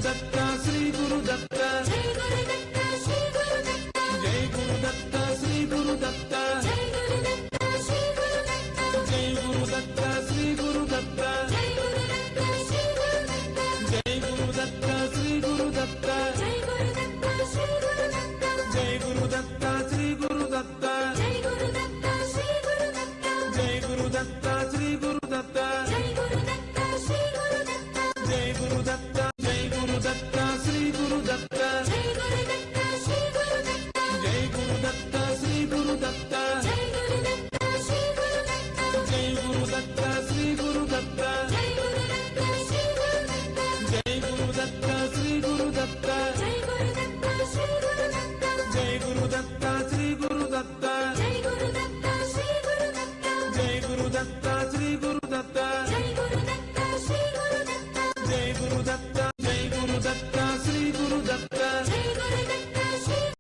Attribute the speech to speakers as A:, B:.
A: Gurudatt Shri Gurudatt Jai Gurudatt Shri Gurudatt Jai Gurudatt Shri Gurudatt Jai Gurudatt Shri Gurudatt Jai Gurudatt Shri Gurudatt Jai Gurudatt